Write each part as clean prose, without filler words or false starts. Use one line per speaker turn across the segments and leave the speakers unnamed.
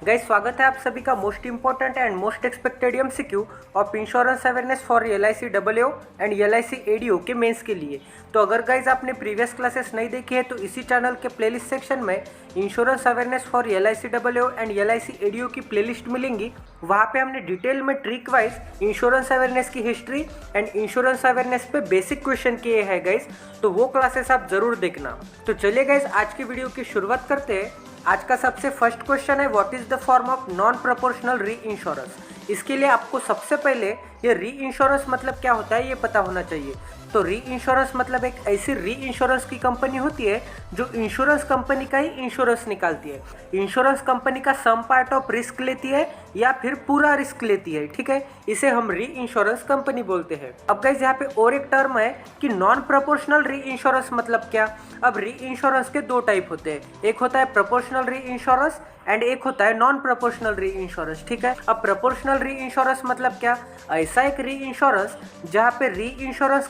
Guys स्वागत है आप सभी का most important and most expected MCQ of insurance awareness for LIC W and LIC ADO के मेंस के लिए। तो अगर गाइस आपने प्रीवियस क्लासेस नहीं देखी है तो इसी चैनल के प्लेलिस्ट सेक्शन में insurance awareness for LIC W and LIC ADO की प्लेलिस्ट मिलेंगी। वहाँ पे हमने डिटेल में ट्रिक वाइज इंश्योरेंस अवेयरनेस की हिस्ट्री एंड इंश्योरेंस अवेयरनेस पे बेसिक क्वेश्चन किए हैं गाइस, तो वो क्लासेस आप जरूर देखना। तो चलिए गाइस आज की वीडियो की शुरुआत करते हैं। आज का सबसे फर्स्ट क्वेश्चन है what is the form of non proportional री इंश्योरेंस। इसके लिए आपको सबसे पहले ये री इंश्योरेंस मतलब क्या होता है ये पता होना चाहिए। तो री इंश्योरेंस मतलब एक ऐसी री इंश्योरेंस की कंपनी होती है जो इंश्योरेंस कंपनी का ही इंश्योरेंस निकालती है। इंश्योरेंस कंपनी का सम पार्ट ऑफ रिस्क लेती है या फिर पूरा रिस्क लेती है, ठीक है। इसे हम री इंश्योरेंस कंपनी बोलते हैं। अब गाइस यहाँ पे और एक टर्म है कि नॉन प्रोपोर्शनल री इंश्योरेंस मतलब क्या। अब री इंश्योरेंस के दो टाइप होते हैं, एक होता है प्रोपोर्शनल री इंश्योरेंस एंड एक होता है नॉन प्रोपोर्शनल री इंश्योरेंस, ठीक है। अब प्रोपोर्शनल री इंश्योरेंस मतलब क्या, ऐसा एक री इंश्योरेंस जहाँ पे री इंश्योरेंस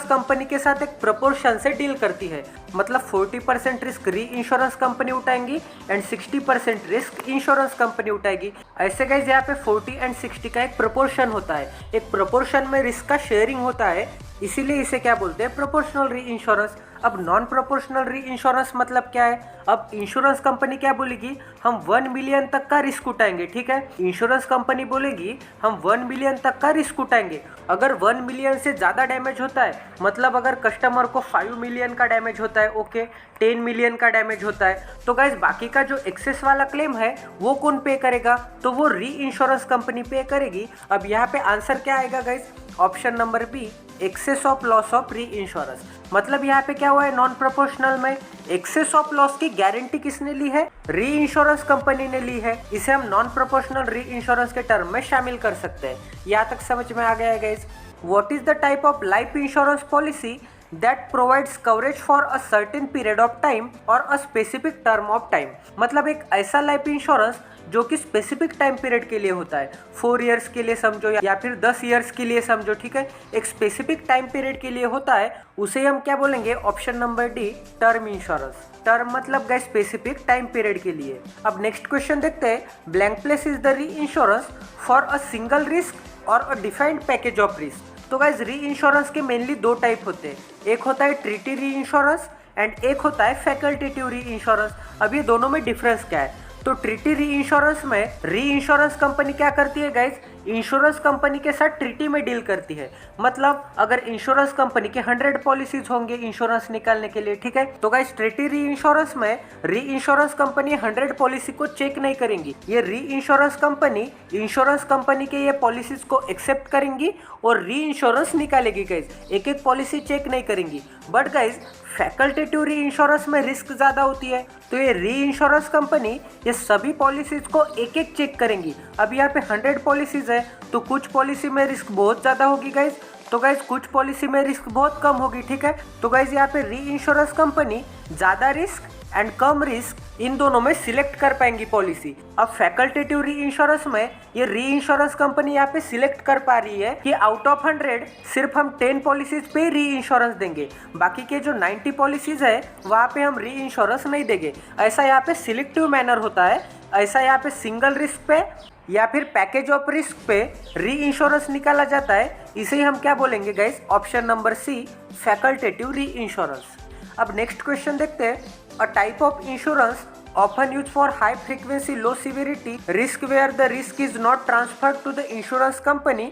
कंपनी के साथ एक प्रोपोर्शन से डील करती है। मतलब 40% रिस्क री इंश्योरेंस कंपनी उठाएंगी एंड 60% रिस्क इंश्योरेंस कंपनी उठाएगी। ऐसे गाइस यहाँ पे 40 एंड 60 का एक प्रोपोर्शन होता है, एक प्रोपोर्शन में रिस्क का शेयरिंग होता है, इसीलिए इसे क्या बोलते हैं, प्रोपोर्शनल री इंश्योरेंस। अब नॉन प्रोपोर्शनल री इंश्योरेंस मतलब क्या है। अब इंश्योरेंस कंपनी क्या बोलेगी, हम 1 मिलियन तक का रिस्क उठाएंगे, ठीक है। इंश्योरेंस कंपनी बोलेगी हम 1 मिलियन तक का रिस्क उठाएंगे। अगर 1 मिलियन से ज़्यादा डैमेज होता है, मतलब अगर कस्टमर को 5 मिलियन का डैमेज होता है, ओके, 10 मिलियन का डैमेज होता है, तो गाइस बाकी का जो एक्सेस वाला क्लेम है वो कौन पे करेगा, तो वो री इंश्योरेंस कंपनी पे करेगी। अब यहाँ पे आंसर क्या आएगा guys, option number B, excess of loss of reinsurance. मतलब यहाँ पे क्या हुआ है, नॉन प्रोपोर्शनल में एक्सेस ऑफ लॉस की गारंटी किसने ली है, री इंश्योरेंस कंपनी ने ली है। इसे हम नॉन प्रोपोर्शनल री इंश्योरेंस के टर्म में शामिल कर सकते हैं। यहाँ तक समझ में आ गया है guys. What is the type of life insurance policy that provides coverage for a certain period of time or a specific term of time। मतलब एक ऐसा लाइफ इंश्योरेंस जो कि स्पेसिफिक टाइम पीरियड के लिए होता है, 4 इयर्स के लिए समझो या फिर 10 इयर्स के लिए समझो, ठीक है। एक स्पेसिफिक टाइम पीरियड के लिए होता है, उसे हम क्या बोलेंगे, option number D, term insurance. Term मतलब गए स्पेसिफिक टाइम पीरियड के लिए। अब नेक्स्ट क्वेश्चन देखते हैं, blank place is the reinsurance for a single risk और a defined package of risk. तो गाइस री इंश्योरेंस के मेनली दो टाइप होते हैं, एक होता है ट्रीटी री इंश्योरेंस एंड एक होता है फैकल्टेटिव री इंश्योरेंस। अब ये दोनों में डिफरेंस क्या है, तो ट्रीटी री इंश्योरेंस में री इंश्योरेंस कंपनी क्या करती है गाइस, इंश्योरेंस कंपनी के साथ ट्रीटी में डील करती है। मतलब अगर इंश्योरेंस कंपनी के 100 पॉलिसीज होंगे इंश्योरेंस निकालने के लिए, ठीक है, तो गाइस ट्रीटी री इंश्योरेंस में री इंश्योरेंस कंपनी 100 पॉलिसी को चेक नहीं करेंगी। ये री इंश्योरेंस कंपनी के ये पॉलिसीज को एक्सेप्ट करेंगी और री इंश्योरेंस निकालेगी गाइस, एक एक पॉलिसी चेक नहीं करेंगी। बट गाइस फैकल्टेटिव री इंश्योरेंस में रिस्क ज़्यादा होती है, तो ये री इंश्योरेंस कंपनी ये सभी पॉलिसीज को एक एक चेक करेंगी। अब यहाँ पे 100 पॉलिसीज है, तो कुछ पॉलिसी में रिस्क बहुत ज़्यादा होगी गाइज, तो गाइज कुछ पॉलिसी में रिस्क बहुत कम होगी, ठीक है। तो गाइज यहाँ पे री इंश्योरेंस कंपनी ज़्यादा risk and come risk in दोनों में सिलेक्ट कर पाएंगी पॉलिसी। अब फैकल्टेटिव री इंश्योरेंस में ये री इंश्योरेंस कंपनी यहाँ पे सिलेक्ट कर पा रही है कि आउट ऑफ 100 सिर्फ हम 10 पॉलिसीज पे री इंश्योरेंस देंगे, बाकी के जो 90 पॉलिसीज है वहाँ पे हम री इंश्योरेंस नहीं देंगे। ऐसा यहाँ पे सिलेक्टिव मैनर होता है, ऐसा यहाँ पे सिंगल रिस्क पे या फिर पैकेज ऑफ रिस्क पे री इंश्योरेंस निकाला जाता है। इसे हम क्या बोलेंगे guys, option number C, facultative reinsurance. अब नेक्स्ट क्वेश्चन देखते हैं, a type of insurance often used for high frequency low severity risk where the risk is not transferred to the insurance company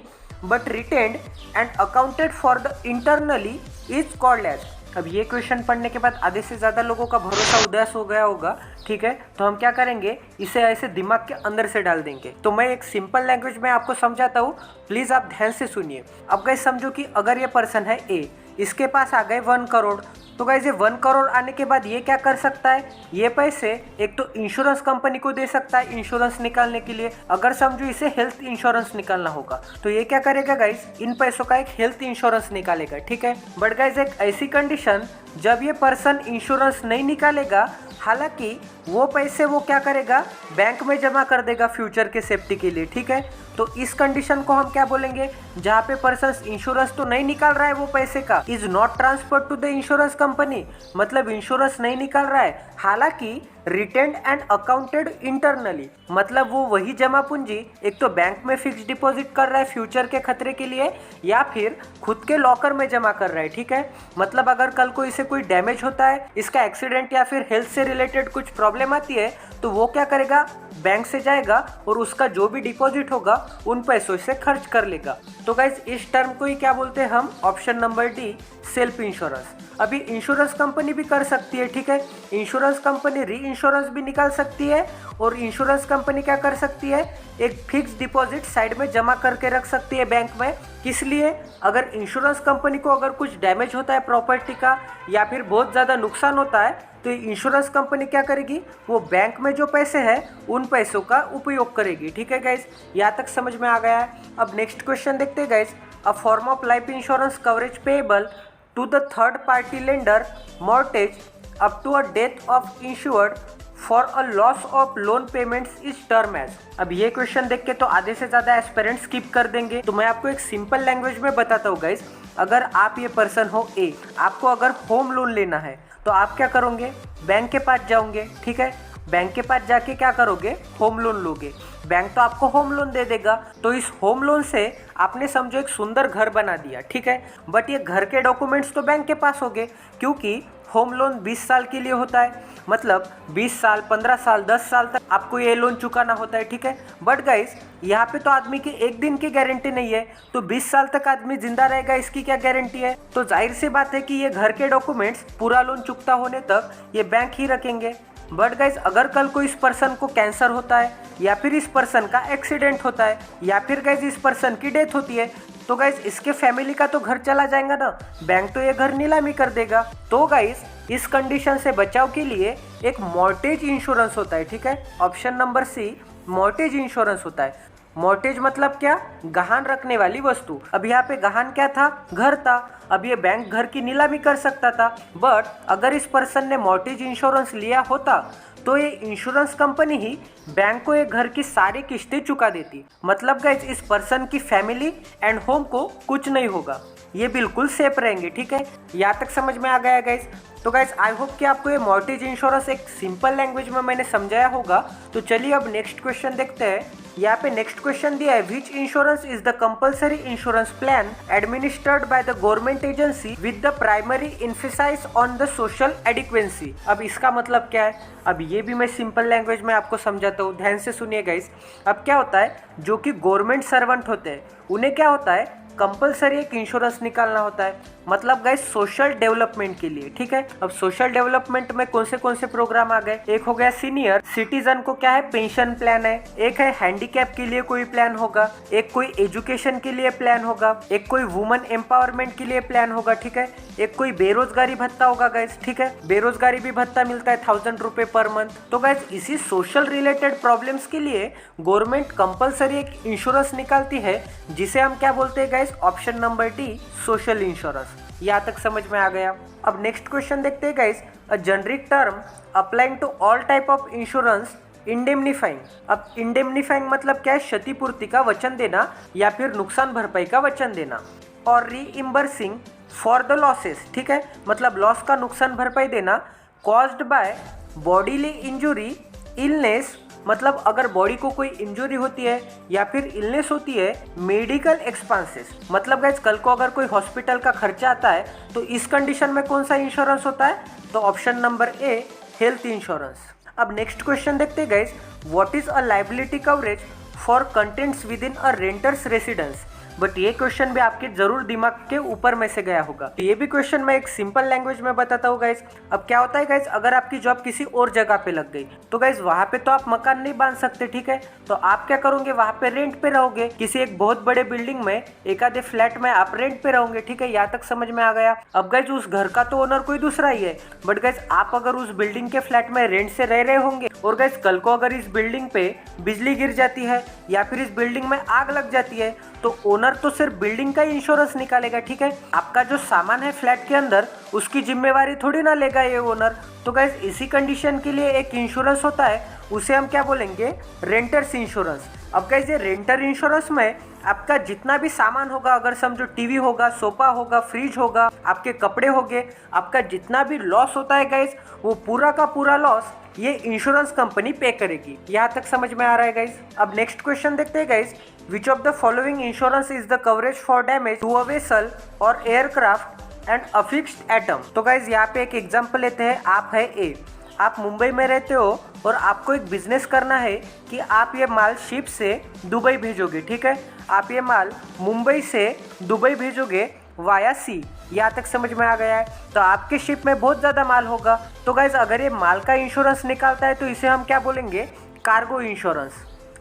but retained and accounted for the internally is called as। अब ये question पढ़ने के बाद आधे से ज़्यादा लोगों का भरोसा उदास हो गया होगा, ठीक है। तो हम क्या करेंगे, इसे ऐसे दिमाग के अंदर से डाल देंगे। तो मैं एक सिंपल लैंग्वेज में आपको समझाता हूँ, प्लीज़ आप ध्यान से सुनिए। अब गाइस समझो कि अगर ये पर्सन है ए, इसके पास आ गए 1 करोड़, तो गाइस ये 1 करोड़ आने के बाद ये क्या कर सकता है, ये पैसे एक तो इंश्योरेंस कंपनी को दे सकता है इंश्योरेंस निकालने के लिए। अगर समझो इसे हेल्थ इंश्योरेंस निकालना होगा तो ये क्या करेगा गाइस, इन पैसों का एक हेल्थ इंश्योरेंस निकालेगा, ठीक है। बट गाइस एक ऐसी कंडीशन जब ये पर्सन इंश्योरेंस नहीं निकालेगा, हालांकि वो पैसे वो क्या करेगा, बैंक में जमा कर देगा फ्यूचर के सेफ्टी के लिए, ठीक है। तो इस कंडीशन को हम क्या बोलेंगे, जहाँ पे पर्सन इंश्योरेंस तो नहीं निकाल रहा है वो पैसे का, is not transfer to the insurance company, मतलब इंश्योरेंस नहीं निकाल रहा है, हालांकि रिटेन्ड एंड अकाउंटेड इंटरनली, मतलब वो वही जमा पूंजी एक तो बैंक में फिक्स डिपॉजिट कर रहा है फ्यूचर के खतरे के लिए, या फिर खुद के लॉकर में जमा कर रहा है। ठीक है, मतलब अगर कल को इसे कोई डैमेज होता है, इसका एक्सीडेंट या फिर हेल्थ से रिलेटेड कुछ प्रॉब्लम आती है, तो वो क्या करेगा, बैंक से जाएगा और उसका जो भी डिपॉजिट होगा उन पैसों से खर्च कर लेगा। तो गाइज इस टर्म को ही क्या बोलते हैं हम, option number D, self insurance. अभी इंश्योरेंस कंपनी भी कर सकती है। ठीक है, इंश्योरेंस कंपनी री इंश्योरेंस भी निकाल सकती है, और इंश्योरेंस कंपनी क्या कर सकती है, एक फिक्स डिपॉजिट साइड में जमा करके रख सकती है बैंक में। किस लिए, अगर इंश्योरेंस कंपनी को अगर कुछ डैमेज होता है प्रॉपर्टी का, या फिर बहुत ज़्यादा नुकसान होता है, तो इंश्योरेंस कंपनी क्या करेगी, वो बैंक में जो पैसे हैं उन पैसों का उपयोग करेगी। ठीक है गाइज, यहाँ तक समझ में आ गया है। अब नेक्स्ट क्वेश्चन देखते हैं guys. A form of life insurance coverage payable to the third party lender mortgage up to a death of insured for a loss of loan payments is term age. अब ये question देख के तो आधे से ज्यादा एस्पिरेंट्स स्किप कर देंगे, तो मैं आपको एक सिंपल लैंग्वेज में बताता हूँ गाइज। अगर आप ये पर्सन हो ए, आपको अगर होम लोन लेना है तो आप क्या करोगे, बैंक के पास जाओगे। ठीक है, बैंक के पास जाके क्या करोगे, होम लोन लोगे। बैंक तो आपको होम लोन दे देगा, तो इस होम लोन से आपने समझो एक सुंदर घर बना दिया। ठीक है, बट ये घर के डॉक्यूमेंट्स तो बैंक के पास होंगे, क्योंकि होम लोन 20 साल के लिए होता है, मतलब 20 साल 15 साल 10 साल तक आपको ये लोन चुकाना होता है। ठीक है, बट गाइस यहाँ पे तो आदमी की एक दिन की गारंटी नहीं है, तो 20 साल तक आदमी जिंदा रहेगा, इसकी क्या गारंटी है। तो जाहिर सी बात है कि ये घर के डॉक्यूमेंट्स पूरा लोन चुकता होने तक ये बैंक ही रखेंगे। बट गाइज अगर कल को इस पर्सन को कैंसर होता है, या फिर इस पर्सन का एक्सीडेंट होता है, या फिर गाइज इस पर्सन की डेथ होती है, तो गाइज इसके फैमिली का तो घर चला जाएगा ना, बैंक तो ये घर नीलामी कर देगा। तो गाइज इस कंडीशन से बचाव के लिए एक मॉर्टेज इंश्योरेंस होता है। ठीक है, option number C, mortgage insurance होता है। मॉर्टेज मतलब क्या, गहान रखने वाली वस्तु। अब यहाँ पे गहान क्या था, घर था। अब ये बैंक घर की नीलामी कर सकता था, बट अगर इस पर्सन ने मॉर्टेज इंश्योरेंस लिया होता तो ये इंश्योरेंस कंपनी ही बैंक को ये घर की सारी किस्तें चुका देती। मतलब गाइज इस पर्सन की फैमिली एंड होम को कुछ नहीं होगा, ये बिल्कुल सेफ रहेंगे। ठीक है, यहाँ तक समझ में आ गया गाइज। तो गाइज आई होप कि आपको ये मॉर्टेज इंश्योरेंस एक सिंपल लैंग्वेज में मैंने समझाया होगा। तो चलिए अब नेक्स्ट क्वेश्चन देखते हैं। यहाँ पे नेक्स्ट क्वेश्चन दिया है, which insurance is the compulsory insurance plan administered by the government agency with the primary emphasise on the social adequacy. अब इसका मतलब क्या है, अब ये भी मैं सिंपल लैंग्वेज में आपको समझाता हूँ, ध्यान से सुनिए गाइस। अब क्या होता है, जो कि गवर्नमेंट सर्वेंट होते हैं उन्हें क्या होता है, कंपलसरी एक इंश्योरेंस निकालना होता है, मतलब गाइस सोशल डेवलपमेंट के लिए। ठीक है, अब सोशल डेवलपमेंट में कौन से प्रोग्राम आ गए, एक हो गया सीनियर सिटीजन को क्या है पेंशन प्लान है, एक है हैंडीकैप के लिए कोई प्लान होगा, एक कोई एजुकेशन के लिए प्लान होगा, एक कोई वुमेन एम्पावरमेंट के लिए प्लान होगा। ठीक है, एक कोई बेरोजगारी भत्ता होगा गाइस। ठीक है, बेरोजगारी भी भत्ता मिलता है 1000 रुपए पर मंथ। तो गाइस इसी सोशल रिलेटेड प्रॉब्लम्स के लिए गवर्नमेंट कंपलसरी एक इंश्योरेंस निकालती है, जिसे हम क्या बोलते हैं guys, option number D, social insurance. यहाँ तक समझ में आ गया। अब नेक्स्ट क्वेश्चन देखते हैं guys, a generic term applying to all type of insurance indemnifying. अब इंडेमनीफाइंग मतलब क्या है, क्षतिपूर्ति का वचन देना या फिर नुकसान भरपाई का वचन देना, और रीइम्बर्सिंग फॉर द लॉसेस। ठीक है, मतलब लॉस का नुकसान भरपाई देना, caused by bodily injury, illness, मतलब अगर बॉडी को कोई इंजुरी होती है या फिर इलनेस होती है, मेडिकल एक्सपेंसेस, मतलब गाइस कल को अगर कोई हॉस्पिटल का खर्चा आता है तो इस कंडीशन में कौन सा इंश्योरेंस होता है, तो option number A, health insurance. अब नेक्स्ट क्वेश्चन देखते हैं guys, what is a liability coverage for contents with in a renters residence. But ये क्वेश्चन भी आपके जरूर दिमाग के ऊपर में से गया होगा। तो ये भी क्वेश्चन मैं एक सिंपल लैंग्वेज में बताता हूँ गाइज। अब क्या होता है गाइज, अगर आपकी जॉब किसी और जगह पे लग गई तो गाइज वहाँ पे तो आप मकान नहीं बांध सकते। ठीक है, तो आप क्या करोगे, वहाँ पे रेंट पे रहोगे, किसी एक बहुत बड़े बिल्डिंग में एक आधे फ्लैट में आप रेंट पे रहोगे। ठीक है, यहाँ तक समझ में आ गया। अब गाइज उस घर का तो ओनर कोई दूसरा ही है, बट गाइज आप अगर उस बिल्डिंग के फ्लैट में रेंट से रह रहे होंगे, और गाइज कल को अगर इस बिल्डिंग पे बिजली गिर जाती है या फिर इस बिल्डिंग में आग लग जाती है, तो ओनर तो सिर्फ बिल्डिंग का इंश्योरेंस निकालेगा। ठीक है, आपका जो सामान है फ्लैट के अंदर उसकी जिम्मेवारी थोड़ी ना लेगा ये ओनर। तो गाइस इसी कंडीशन के लिए एक इंश्योरेंस होता है, उसे हम क्या बोलेंगे, रेंटर्स इंश्योरेंस। अब गाइस ये रेंटर इंश्योरेंस में आपका जितना भी सामान होगा, अगर समझो टीवी होगा, सोफा होगा, फ्रिज होगा, आपके कपड़े होंगे, आपका जितना भी लॉस होता है गाइस, वो पूरा का पूरा लॉस ये इंश्योरेंस कंपनी पे करेगी। यहाँ तक समझ में आ रहा है गाइस। अब नेक्स्ट क्वेश्चन देखते हैं guys, which of the following insurance is the coverage for damage to a vessel or aircraft and affixed item. तो गाइस यहाँ पे एक एग्जांपल लेते हैं। आप है ए, आप मुंबई में रहते हो और आपको एक बिजनेस करना है कि आप ये माल शिप से दुबई भेजोगे, ठीक है। आप ये माल मुंबई से दुबई भेजोगे वाया सी। यहाँ तक समझ में आ गया है। तो आपके शिप में बहुत ज़्यादा माल होगा, तो गाइज अगर ये माल का इंश्योरेंस निकालता है तो इसे हम क्या बोलेंगे, कार्गो इंश्योरेंस।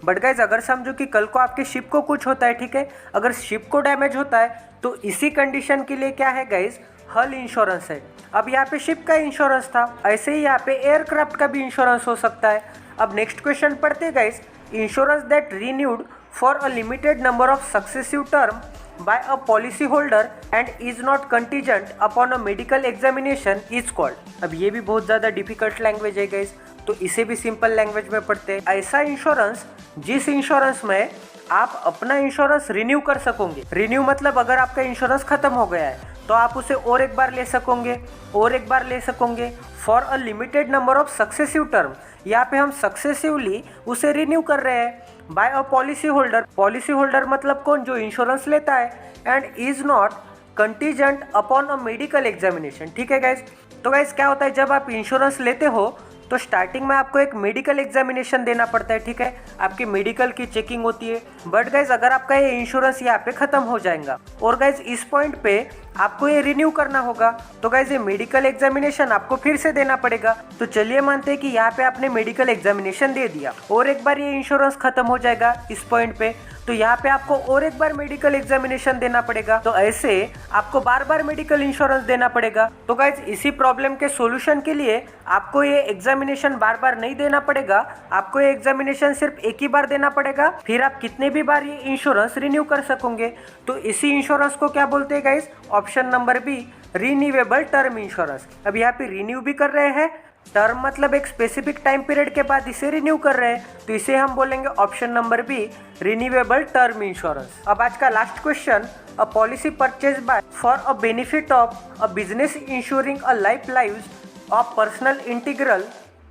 बट गाइज अगर समझो कि कल को आपके शिप को कुछ होता है, ठीक है, अगर शिप को डैमेज होता है तो इसी कंडीशन के लिए क्या है गाइज, हल इंश्योरेंस है। अब यहाँ पे शिप का इंश्योरेंस था, ऐसे ही यहाँ पे एयरक्राफ्ट का भी इंश्योरेंस हो सकता है। अब नेक्स्ट क्वेश्चन पढ़ते guys, insurance that renewed for a limited number of successive term by a policy holder and is not contingent upon a medical examination is called। अब ये भी बहुत ज़्यादा डिफिकल्ट लैंग्वेज है गाइस, तो इसे भी सिंपल लैंग्वेज में पढ़ते हैं। ऐसा इंश्योरेंस जिस इंश्योरेंस में आप अपना इंश्योरेंस रिन्यू कर सकोगे। रिन्यू मतलब अगर आपका इंश्योरेंस खत्म हो गया है तो आप उसे और एक बार ले सकोगे, और एक बार ले सकोगे for a limited number of successive term. यहाँ पे हम सक्सेसिवली उसे रिन्यू कर रहे हैं by a policy holder. Policy holder मतलब कौन, जो इंश्योरेंस लेता है, and is not contingent upon a medical examination, ठीक है गाइज। तो गाइज क्या होता है, जब आप इंश्योरेंस लेते हो तो स्टार्टिंग में आपको एक मेडिकल एग्जामिनेशन देना पड़ता है, ठीक है, आपकी मेडिकल की चेकिंग होती है। बट गाइज अगर आपका ये इंश्योरेंस यहाँ पे खत्म हो जाएगा और गाइज इस पॉइंट पे आपको ये रिन्यू करना होगा, तो गाइज ये मेडिकल एग्जामिनेशन आपको फिर से देना पड़ेगा। तो चलिए मानते हैं कि यहाँ पे आपने मेडिकल एग्जामिनेशन दे दिया और एक बार ये इंश्योरेंस खत्म हो जाएगा इस पॉइंट पे, तो यहाँ पे आपको और एक बार मेडिकल एग्जामिनेशन देना पड़ेगा। तो ऐसे आपको बार बार मेडिकल इंश्योरेंस देना पड़ेगा। तो गाइज इसी प्रॉब्लम के सॉल्यूशन के लिए आपको ये एग्जामिनेशन बार बार नहीं देना पड़ेगा, आपको ये एग्जामिनेशन सिर्फ एक ही बार देना पड़ेगा, फिर आप कितने भी बार ये इंश्योरेंस रिन्यू कर सकोगे। तो इसी इंश्योरेंस को क्या बोलते हैं guys, option number B, renewable term insurance. अब यहाँ पे रिन्यू भी कर रहे हैं, टर्म मतलब एक स्पेसिफिक टाइम पीरियड के बाद इसे रिन्यू कर रहे हैं, तो इसे हम बोलेंगे option number B, renewable term insurance. अब आज का last question, a policy purchase by for a benefit of a business insuring a life lives of personnel integral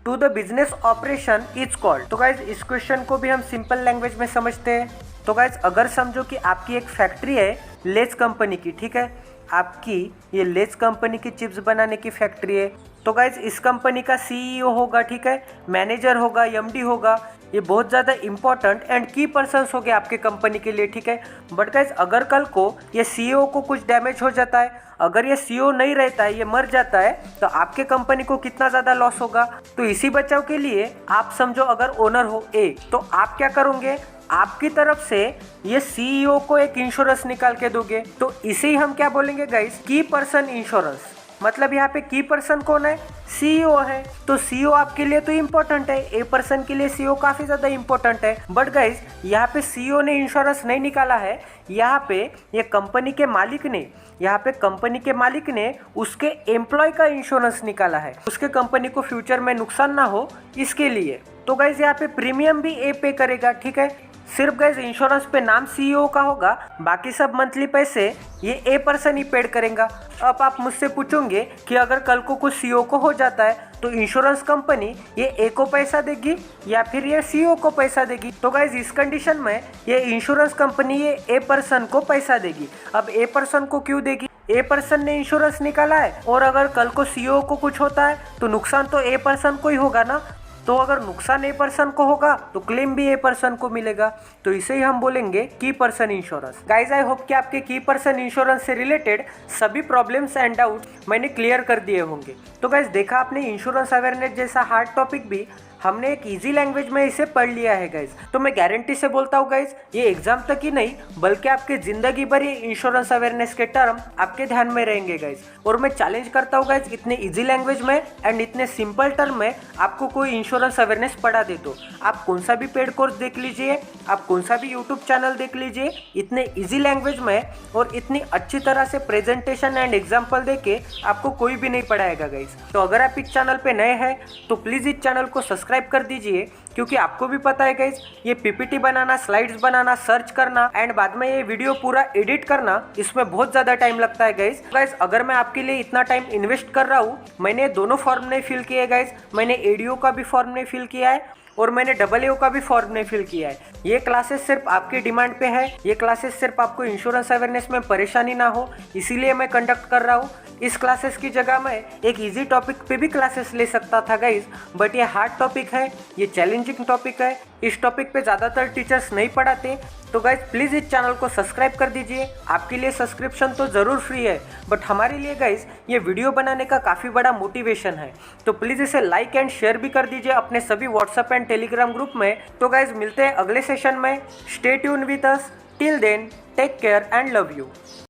to the business operation is called. तो guys इस question को भी हम simple language में समझते हैं। तो गाइज अगर समझो कि आपकी एक फैक्ट्री है लेज कंपनी की, ठीक है, आपकी ये लेज कंपनी की चिप्स बनाने की फैक्ट्री है। तो गाइज इस कंपनी का सीईओ होगा, ठीक है, मैनेजर होगा, एमडी होगा, ये बहुत ज़्यादा इंपॉर्टेंट एंड की पर्सन्स हो गए आपके कंपनी के लिए, ठीक है। बट गाइज अगर कल को ये सीईओ को कुछ डैमेज हो जाता है, अगर ये सीईओ नहीं रहता है, ये मर जाता है, तो आपके कंपनी को कितना ज़्यादा लॉस होगा। तो इसी बचाव के लिए आप समझो अगर ओनर हो ए, तो आप क्या करोगे, आपकी तरफ से ये सीईओ को एक इंश्योरेंस निकाल के दोगे। तो इसे ही हम क्या बोलेंगे गाइस, की पर्सन इंश्योरेंस। मतलब यहाँ पे की पर्सन कौन है, सीईओ है। तो सीईओ आपके लिए तो इम्पोर्टेंट है, ए पर्सन के लिए सीईओ काफी ज्यादा इम्पोर्टेंट है। बट गाइस यहाँ पे सीईओ ने इंश्योरेंस नहीं निकाला है, यहाँ पे ये कंपनी के मालिक ने, यहाँ पे कंपनी के मालिक ने उसके एम्प्लॉय का इंश्योरेंस निकाला है, उसके कंपनी को फ्यूचर में नुकसान ना हो इसके लिए। तो गाइस यहाँ पे प्रीमियम भी ए पे करेगा, ठीक है। सिर्फ गाइस इंश्योरेंस पे नाम सीईओ का होगा, बाकी सब मंथली पैसे ये ए पर्सन ही पेड करेगा। अब आप मुझसे पूछोगे कि अगर कल को कुछ सीईओ को हो जाता है तो इंश्योरेंस कंपनी ये ए को पैसा देगी या फिर ये सीईओ को पैसा देगी। तो गाइस इस कंडीशन में ये इंश्योरेंस कंपनी ये ए पर्सन को पैसा देगी। अब ए पर्सन को क्यों देगी, ए पर्सन ने इंश्योरेंस निकाला है और अगर कल को सीईओ को कुछ होता है तो नुकसान तो ए पर्सन को ही होगा ना। तो अगर नुकसान ए पर्सन को होगा तो क्लेम भी ए पर्सन को मिलेगा। तो इसे ही हम बोलेंगे की person insurance. Guys I hope कि आपके की पर्सन इंश्योरेंस से रिलेटेड सभी प्रॉब्लम्स एंड डाउट मैंने क्लियर कर दिए होंगे। तो गाइज देखा आपने इंश्योरेंस अवेयरनेस जैसा हार्ड टॉपिक भी हमने एक इजी लैंग्वेज में इसे पढ़ लिया है गाइज। तो मैं गारंटी से बोलता हूँ गाइज ये एग्जाम तक ही नहीं बल्कि आपके जिंदगी भर ये इंश्योरेंस अवेयरनेस के टर्म आपके ध्यान में रहेंगे गाइज। और मैं चैलेंज करता हूँ गाइज इतने इजी लैंग्वेज में एंड इतने सिंपल टर्म में आपको कोई इंश्योरेंस अवेयरनेस पढ़ा दे तो आप कौन सा भी पेड कोर्स देख लीजिए, आप कौन सा भी यूट्यूब चैनल देख लीजिए, इतने इजी लैंग्वेज में और इतनी अच्छी तरह से प्रेजेंटेशन एंड एग्जाम्पल दे के आपको कोई भी नहीं पढ़ाएगा गाइज। तो अगर आप इस चैनल पे नए हैं तो प्लीज इस चैनल को सब्सक्राइब सब्सक्राइब कर दीजिए, क्योंकि आपको भी पता है गाइज ये पीपीटी बनाना, स्लाइड्स बनाना, सर्च करना एंड बाद में ये वीडियो पूरा एडिट करना, इसमें बहुत ज़्यादा टाइम लगता है गाइज। अगर मैं आपके लिए इतना टाइम इन्वेस्ट कर रहा हूँ, मैंने दोनों फॉर्म नहीं फिल किए गाइज, मैंने एडीओ का भी फॉर्म नहीं फिल किया है और मैंने AA का भी फॉर्म नहीं फिल किया है। ये क्लासेस सिर्फ आपकी डिमांड पे है, ये क्लासेस सिर्फ आपको इंश्योरेंस अवेयरनेस में परेशानी ना हो इसीलिए मैं कंडक्ट कर रहा हूँ। इस क्लासेस की जगह मैं एक इजी टॉपिक पे भी क्लासेस ले सकता था गाइज, बट ये हार्ड टॉपिक है, ये चैलेंजिंग टॉपिक है, इस टॉपिक पे ज़्यादातर टीचर्स नहीं पढ़ाते। तो गाइज प्लीज़ इस चैनल को सब्सक्राइब कर दीजिए। आपके लिए सब्सक्रिप्शन तो ज़रूर फ्री है, बट हमारे लिए गाइज ये वीडियो बनाने का काफ़ी बड़ा मोटिवेशन है। तो प्लीज़ इसे लाइक एंड शेयर भी कर दीजिए अपने सभी व्हाट्सएप एंड टेलीग्राम ग्रुप में। तो गाइज मिलते हैं अगले सेशन में। Stay tune with us, till then take care and love you.